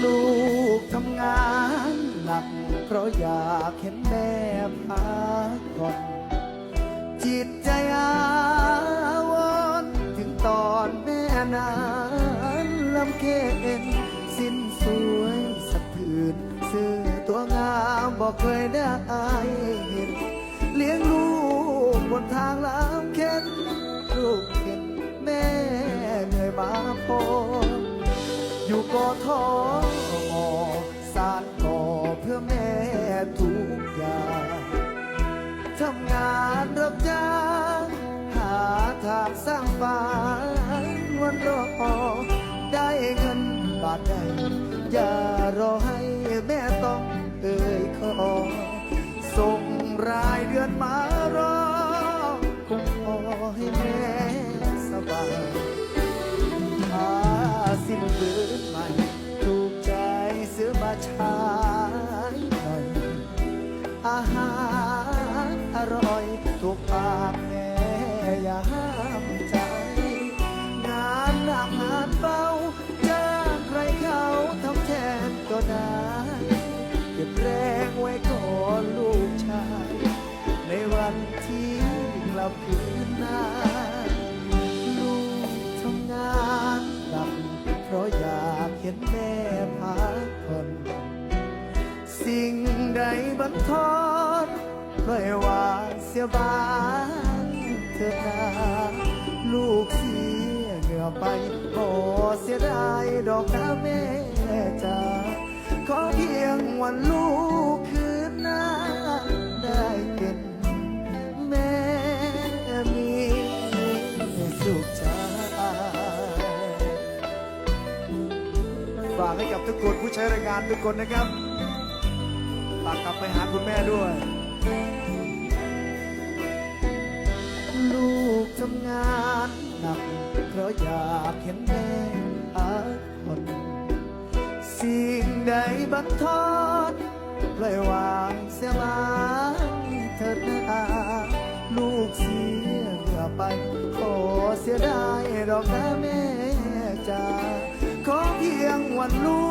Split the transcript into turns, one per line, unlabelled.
ลูกทำงานหนักเพราะอยากเห็นแม่พักผ่อนจิตใจอาวรณ์ถึงตอนแม่นั้นลำเค็นสิ้นสวยสักผืนเสื้อตัวงามบอกเคยได้เห็นเลี้ยงลูกบนทางลำเค็นลูกเห็นแม่เหนื่อยมาพออยู่กอทอสานก่อเพื่อแม่ทุกอย่างทำงานรับจ้างหาทางสร้างบ้านวันรอได้เงินบาทใดอย่ารอให้แม่ต้องเอ่ยขอส่งรายเดือนมารอคงพอให้แม่สบายสิ้นปืนใหม่ถูกใจซื้อมาใช้หน่อยอาหารอร่อยถูกปากแม่อย่าห้ามใจงานหนักงานเบาจ้างใครเขาทำแทนก็ได้เก็บแรงไว้ก่อนลูกชายในวันที่กลับคืนหน้าลูกทำงานหนักเพราะอยากเห็นแม่พักผ่อนสิ่งใดบันทอนปล่อยวางเสียบ้างเถิดนาลูกเสียเหงื่อไปขอเสียดายดอกน้ำแม่จ๋าขอเพียงวันลูกคืนหน้าได้เป็นแม่มีสุขใจฝากให้กับทุกคนผู้ใช้แรงงานทุกคนนะครับฝากกลับไปหาคุณแม่ด้วยลูกทำงานหนักเพราะอยากเห็นแม่พักผ่อนสิ่งใดบันทอนปล่อยวางเสียบ้างเถิดนาลูกเสียเหงื่อไปขอเสียดายดอกนะแม่จ๋าขอเพียงวันลู